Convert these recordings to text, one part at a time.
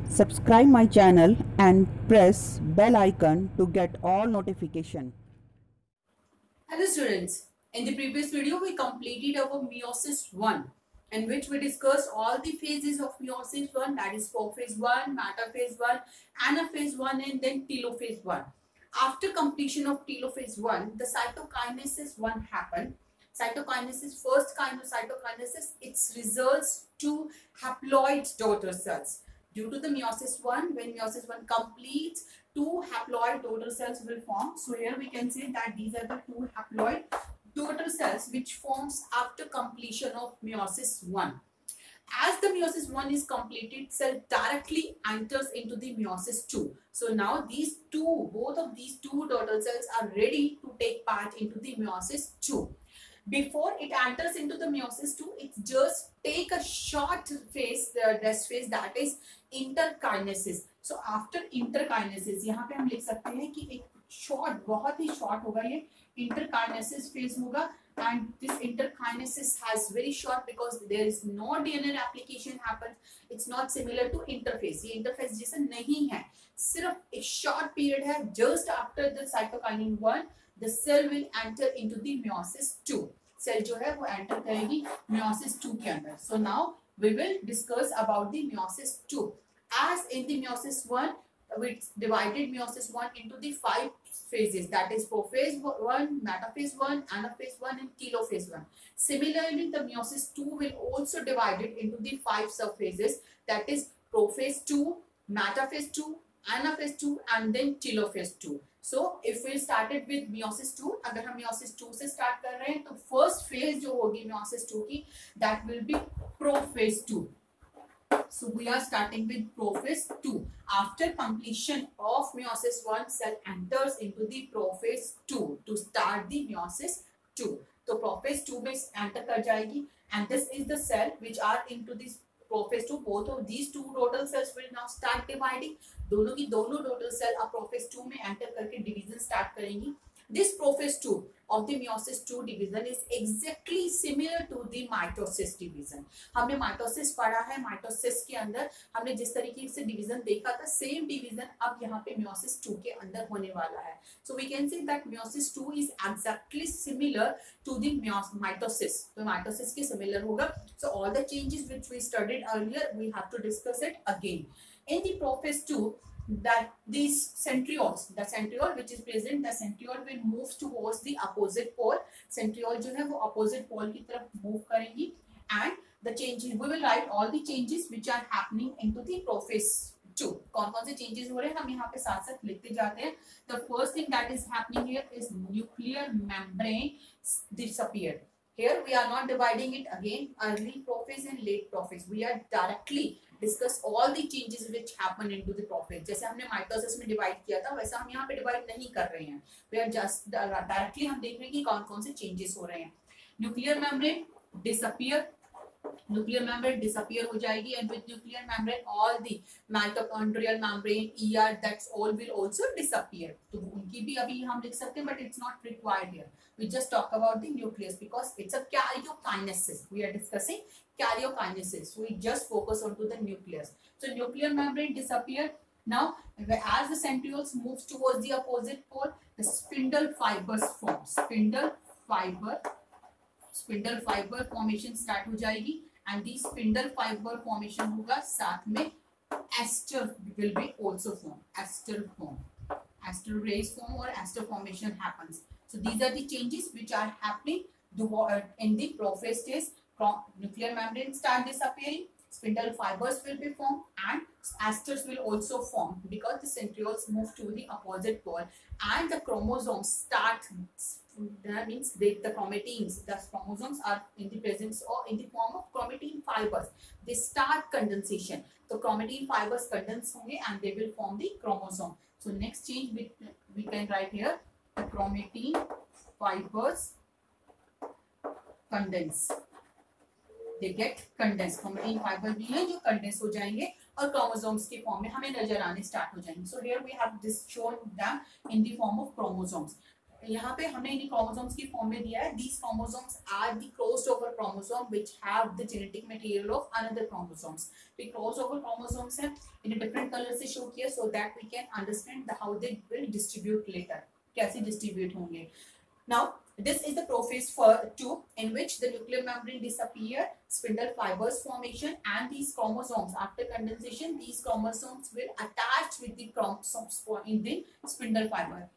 Subscribe my channel and press bell icon to get all notification. Hello students, in the previous video we completed our meiosis 1 in which we discussed all the phases of meiosis 1, that is prophase 1, metaphase 1, anaphase 1 and then telophase 1. After completion of telophase 1, the cytokinesis 1 happened. Cytokinesis, first kind of cytokinesis, it results to haploid daughter cells. Due to the meiosis 1, when meiosis 1 completes, two haploid daughter cells will form. So here we can say that these are the two haploid daughter cells which forms after completion of meiosis 1. As the meiosis 1 is completed, cell directly enters into the meiosis 2. So now both of these two daughter cells are ready to take part into the meiosis 2. Before it enters into the meiosis 2, it just take a short phase, the rest phase, that is interkinesis. So after interkinesis, यहाँ पे हम लिख सकते हैं कि एक short, बहुत ही short होगा ये interkinesis phase होगा, and this interkinesis has very short because there is no DNA replication happens. It's not similar to interphase. ये interphase जैसा नहीं है, सिर्फ एक short period है. Just after the cytokinin 1, the cell will enter into the meiosis 2. Cell जो है वो enter करेगी meiosis 2 के अंदर. So now we will discuss about the meiosis 2. As in the meiosis 1, we divided meiosis 1 into the 5 phases, that is prophase 1, metaphase 1, anaphase 1 and telophase 1. Similarly, the meiosis 2 will also divide it into the 5 subphases, that is prophase 2, metaphase 2, anaphase 2 and then telophase 2. So if we started with meiosis 2, अगर हम meiosis 2 से start कर रहे हैं तो first phase जो होगी meiosis 2 की, that will be prophase 2. So we are starting with prophase 2. After completion of meiosis 1, cell enters into the prophase 2 to start the meiosis 2. तो prophase 2 में enter कर जाएगी, and this is the cell which are into this prophase 2. Both of these two daughter cells will now start dividing. दोनों की दोनों daughter cell अब prophase 2 में enter करके division start करेंगी. This prophase 2 of the meiosis 2 division is exactly similar to the mitosis division. हमने mitosis पढ़ा है, mitosis के अंदर हमने जिस तरीके से division देखा था, same division अब यहाँ पे meiosis 2 के अंदर होने वाला है. So we can say that meiosis 2 is exactly similar to the mitosis. तो mitosis के similar होगा. So all the changes which we studied earlier, we have to discuss it again. In the prophase 2, that these centrioles, the centriole which is present, the centriole will move towards the opposite pole. Centriole जो है वो opposite pole की तरफ move करेंगी, and the changes, we will write all the changes which are happening into the prophase 2. कौन कौन से changes हो रहे हैं हम यहाँ पे साथ साथ लिखते जाते हैं. The first thing that is happening here is nuclear membrane disappeared. Here we are not dividing it again, early prophase and late prophase. We are directly discuss all the changes which happen into the prophase. जैसे हमने mitosis में divide किया था, वैसा हम यहाँ पे divide नहीं कर रहे हैं. We are just directly हम देख रहे हैं कि कौन कौन से changes हो रहे हैं. Nuclear membrane disappear. Nuclear membrane disappear हो जाएगी, and with nuclear membrane all the mitochondrial membrane, ER, that's all will also disappear. तो उनकी भी अभी हम लिख सकते हैं, but it's not required here. We just talk about the nucleus because it's a karyokinesis. We are discussing karyokinesis. We just focus onto the nucleus. So nuclear membrane disappear. Now, as the centrioles moves towards the opposite pole, the spindle fibers form. Spindle fiber formation start हो जाएगी, and the spindle fiber formation होगा, साथ में ester will be also form. Ester rays form or ester formation happens. So these are the changes which are happening in the prophase stage. Nuclear membrane start disappearing, spindle fibers will be formed, and esters will also form because the centrioles move to the opposite pole, and the chromosomes start. That means the chromatins, the chromosomes are in the presence or in the form of chromatin fibers. They start condensation. So chromatin fibers condense होंगे and they will form the chromosome. So next change we can write here, the chromatin fibers condense. They get condensed. Chromatin fiber भी हैं जो condense हो जाएंगे और chromosomes के form में हमें नजर आने start हो जाएंगे. So here we have this shown them in the form of chromosomes. यहाँ पे हमने इन्हीं क्रोमोसोम्स की फॉर्म में दिया है, these chromosomes are the crossed over chromosome which have the genetic material of another chromosomes. तो crossed over chromosomes है, इन्हें different color से show किया so that we can understand how they will distribute later, कैसे distribute होंगे. Now this is the prophase 2 in which the nuclear membrane disappear, spindle fibers formation, and these chromosomes after condensation, these chromosomes will attach with the chromosomes in the spindle fiber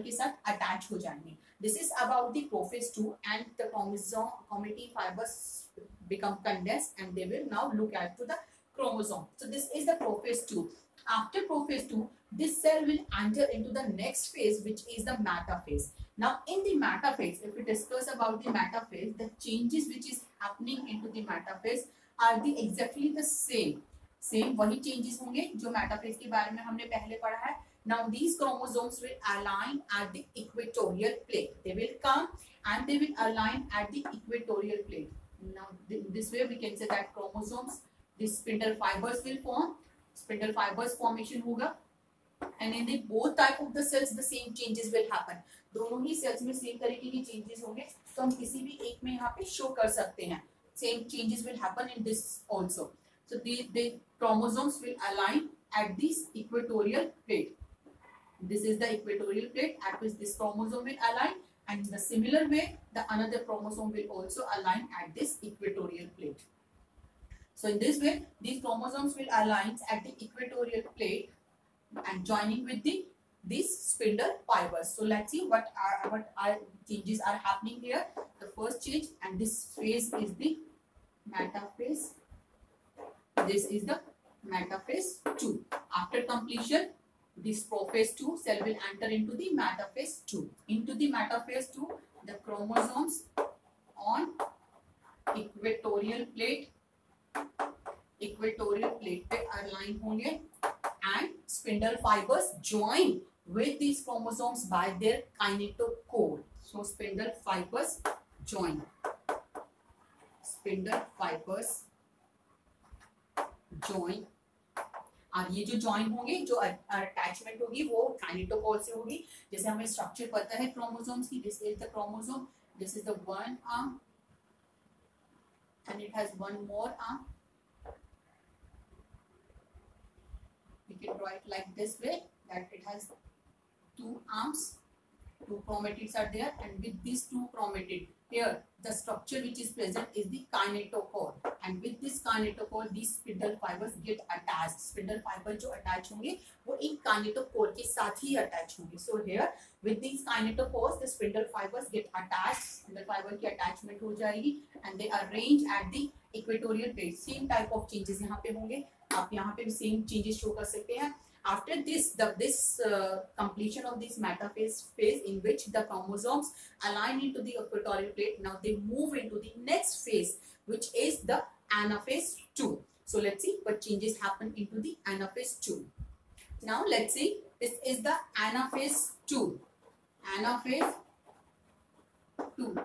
के साथ attach हो जाएंगे. This is about the prophase 2 and the chromatin fibers become condensed and they will now look at to the chromosome. So this is the prophase 2. After prophase 2, this cell will enter into the next phase which is the metaphase. Now in the metaphase, if we discuss about the metaphase, the changes which is happening into the metaphase are the exactly the same वही changes होंगे जो metaphase के बारे में हमने पहले पढ़ा है. Now these chromosomes will align at the equatorial plate. They will come and they will align at the equatorial plate. Now this way we can say that chromosomes, the spindle fibers will form, spindle fibers formation होगा, and in the both type of the cells the same changes will happen. दोनों ही sales में same तरीके की changes होंगे, तो हम किसी भी एक में यहाँ पे शो कर सकते हैं. Same changes will happen in this also. So the chromosomes will align at this equatorial plate. This is the equatorial plate at which this chromosome will align, and in the similar way the another chromosome will also align at this equatorial plate. So in this way these chromosomes will align at the equatorial plate and joining with these spindle fibers. So let's see what are changes are happening here. The first change, and this phase is the metaphase. This is the metaphase 2. After completion, this prophase 2 cell will enter into the metaphase 2. Into the metaphase 2, the chromosomes on equatorial plate पे align होंगे and spindle fibers join with these chromosomes by their kinetochore. So spindle fibers join. और ये जो join होंगे, जो attachment होगी वो kinetochore से होगी. जैसे हमें structure पता है chromosomes की. This is the chromosome. This is the one arm, and it has one more arm. We can draw it like this way, that it has two arms, two chromatids are there, and with these two chromatids here the structure which is present is the kinetochore, and with this kinetochore these spindle fibers get attached. Spindle fiber जो attach होंगे वो इन kinetochore के साथ ही attach होंगे. So here with these kinetochores the spindle fibers get attached, spindle fiber की attachment हो जाएगी, and they arrange at the equatorial plate. Same type of changes यहाँ पे होंगे. आप यहाँ पे भी same changes show कर सकते हैं. After this, completion of this metaphase phase in which the chromosomes align into the equatorial plate, now they move into the next phase, which is the anaphase 2. So let's see what changes happen into the anaphase 2. Now let's see, this is the anaphase 2. Anaphase 2.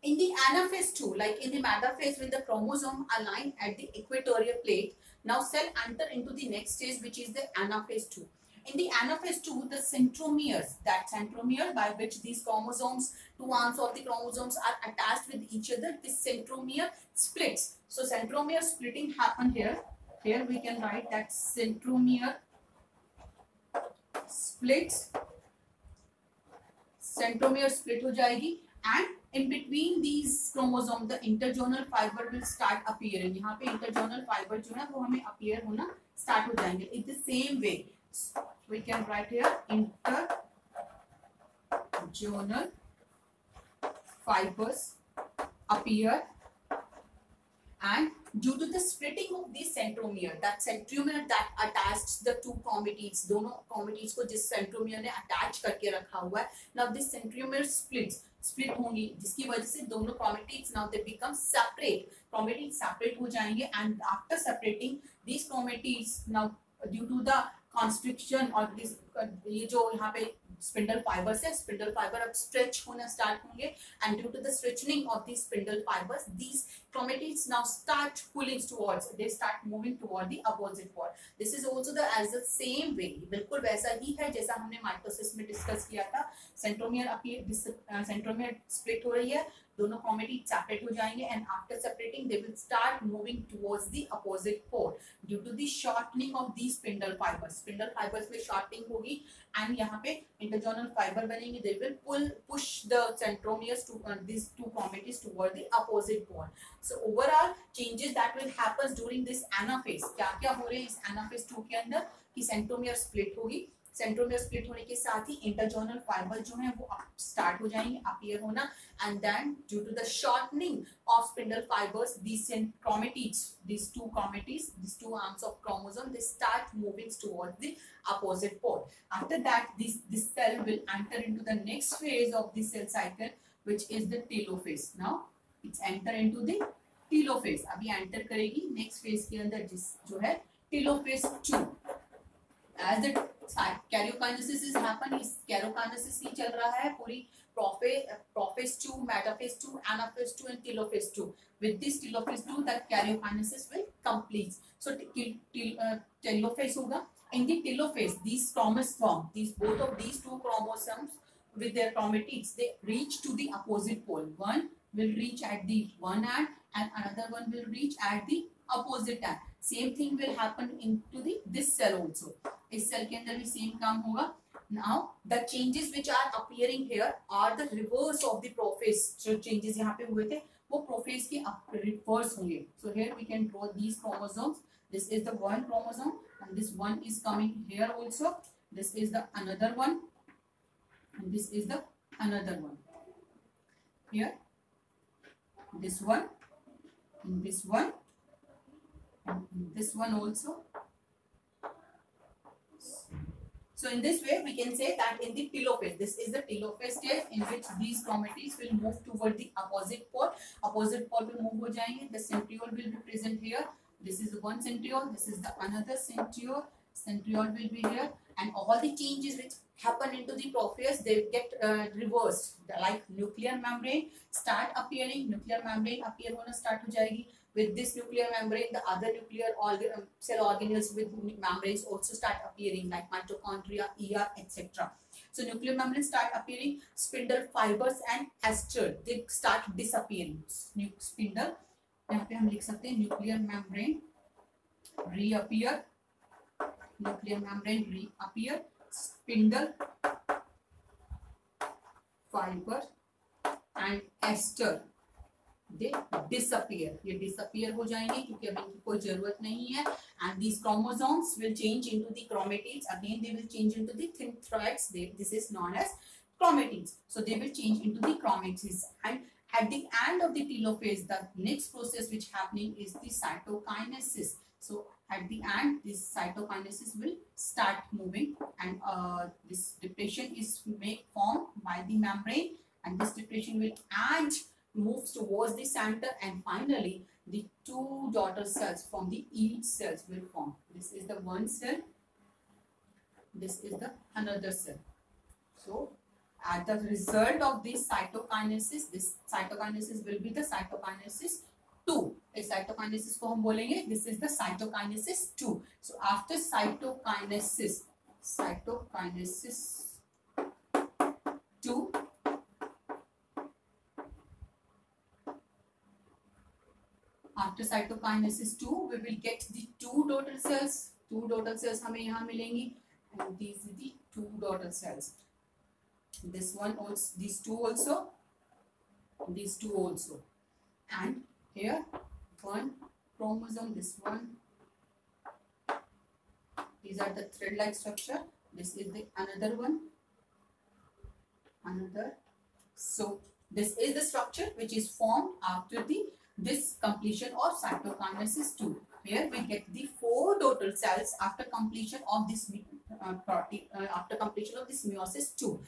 In the anaphase 2, like in the metaphase, when the chromosome align at the equatorial plate, now cell enter into the next stage, which is the anaphase 2. In the anaphase 2, the centromeres, that centromere by which these chromosomes, two arms of the chromosomes are attached with each other, this centromere splits. So centromere splitting happen here. Here we can write that centromere splits. Centromere split हो जाएगी, and in between these chromosomes the interzonal fiber will start appearing. यहाँ पे interzonal fiber जो है वो हमें appear होना start हो जाएंगे. In the same way we can write here interzonal fibers appear, and due to the splitting of this centromere, that centromere that attached the two chromatids, दोनों chromatids को जिस centromere ने attach करके रखा हुआ है, now this centromere split होंगी, जिसकी वजह से दोनों chromatids now they become separate. Chromatids separate हो जाएंगे, and after separating these chromatids, now due to the constriction और दिस ये जो यहाँ पे स्पिंडल फाइबर्स है, स्पिंडल फाइबर अब स्ट्रेच होना स्टार्ट होंगे and due to the stretching of the spindle fibres these chromatids now start pulling towards, they start moving toward the opposite pole. This is also the as the same way, बिल्कुल वैसा ही है जैसा हमने mitosis में discuss किया था. Centromere split हो रही है, दोनों chromatids सेपरेट हो जाएंगे and after separating they will start moving towards the opposite pole due to the shortening of the spindle fibres. Spindle fibres में शॉर्टनिंग होगी एंड यहाँ पे इंटरजोनल फाइबर बनेंगे. They will push the centromeres to these two chromatids toward the opposite pole. So overall changes that will happen during this anaphase, क्या क्या हो रहे हैं इस anaphase 2 के अंदर कि सेंट्रोमियर स्प्लिट होगी. सेंट्रोमियर स्प्लिट होने के साथ ही इंटरजोनल फाइबर जो है वो स्टार्ट हो जाएंगे अपीयर होना and then due to the shortening of spindle fibres these chromatids, these two arms of chromosome, they start moving towards the opposite pole. After that this cell will enter into the next phase of the cell cycle which is the telophase. Now it's enter into the telophase. अभी enter करेगी next phase के अंदर जो है telophase 2. As the karyokinesis is happen, इस karyokinesis ही चल रहा है पूरी prophase 2, metaphase 2, anaphase 2 and telophase 2. With this telophase 2 the karyokinesis will complete. So telophase होगा. In the telophase these chromosomes, both of these two chromosomes with their chromatids, they reach to the opposite pole. One will reach at the one end and another one will reach at the opposite end. Same thing will happen into the this cell also. इस cell के अंदर भी same काम होगा. Now the changes which are appearing here are the reverse of the prophase. जो changes यहाँ पे हुए थे वो prophase के reverse होंगे. So here we can draw these chromosomes. This is the one chromosome and this one is coming here also. This is the another one and this is the another one. Here this one and this one and this one also. So in this way we can say that in the telophase, this is the telophase stage in which these chromatids will move toward the opposite pole. Opposite pole will move हो जाएंगे. The centriole will be present here. This is one centriole. This is the another centriole. Centriole will be here, and all the changes which happen into the prophase they get reversed. Like nuclear membrane start appearing. Nuclear membrane appear होना start हो जाएगी. With this nuclear membrane, the other nuclear cell organelles with membranes also start appearing, like mitochondria, ER, etc. So nuclear membranes start appearing. Spindle fibers and ester they start disappearing. Spindle, यहाँ पे हम लिख सकते हैं nuclear membrane reappear. Nuclear membrane reappear. Spindle, fiber and ester they disappear. ये disappear हो जाएंगे क्योंकि अब इनकी कोई जरूरत नहीं है. And these chromosomes will change into the chromatids. Again they will change into the thin threads. This is known as chromatids. So they will change into the chromatids. And at the end of the telophase, the next process which happening is the cytokinesis. So at the end, this cytokinesis will start moving, and this depression is formed by the membrane, and this depression will moves towards the center, and finally the two daughter cells from the each cells will form. This is the one cell, this is the another cell. So as the result of this cytokinesis will be the cytokinesis 2. इस cytokinesis को हम बोलेंगे this is the cytokinesis 2. So after cytokinesis 2, after cytokinesis 2 we will get the two daughter cells. Two daughter cells हमें यहाँ मिलेंगी, and these are the two daughter cells. This one also, these two also, and here one chromosome, this one. These are the thread-like structure. This is the another one, another. So this is the structure which is formed after this completion of cytokinesis 2. Here we get the four daughter cells after completion of this meiosis 2.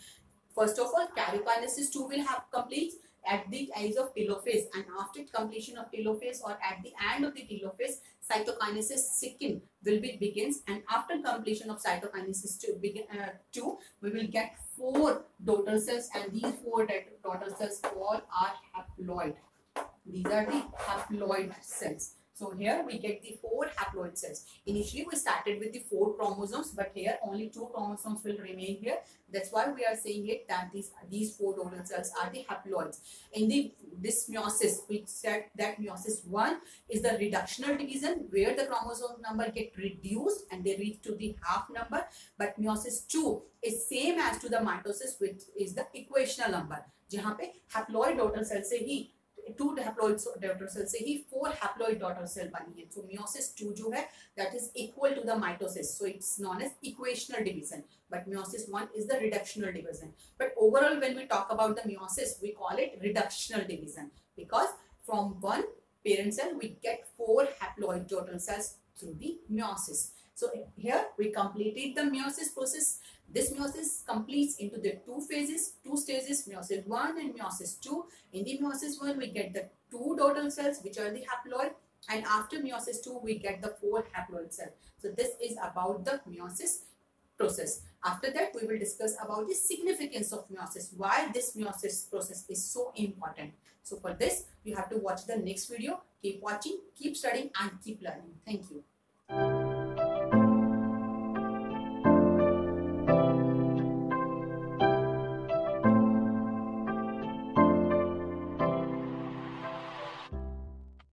First of all, karyokinesis 2 will have complete at the age of telophase, and after completion of telophase or at the end of the telophase, cytokinesis 2 will be begins, and after completion of cytokinesis 2, we will get 4 daughter cells, and these 4 daughter cells all are haploid. These are the haploid cells. So here we get the 4 haploid cells. Initially we started with the 4 chromosomes, but here only 2 chromosomes will remain here. That's why we are saying it that these 4 daughter cells are the haploids. In this meiosis, we said that meiosis 1 is the reductional division where the chromosome number get reduced and they reach to the half number. But meiosis 2 is same as to the mitosis, which is the equational number, जहाँ पे haploid daughter cell से ही 2 haploid daughter cell से ही 4 haploid daughter cell बनी है. So meiosis 2 जो है that is equal to the mitosis, so it's known as equational division, but meiosis 1 is the reductional division. But overall when we talk about the meiosis, we call it reductional division because from one parent cell we get 4 haploid daughter cells through the meiosis. So here we completed the meiosis process. This meiosis completes into the 2 stages, meiosis 1 and meiosis 2. In the meiosis 1, we get the 2 daughter cells, which are the haploid, and after meiosis 2, we get the 4 haploid cells. So this is about the meiosis process. After that, we will discuss about the significance of meiosis, why this meiosis process is so important. So for this, you have to watch the next video. Keep watching, keep studying, and keep learning. Thank you.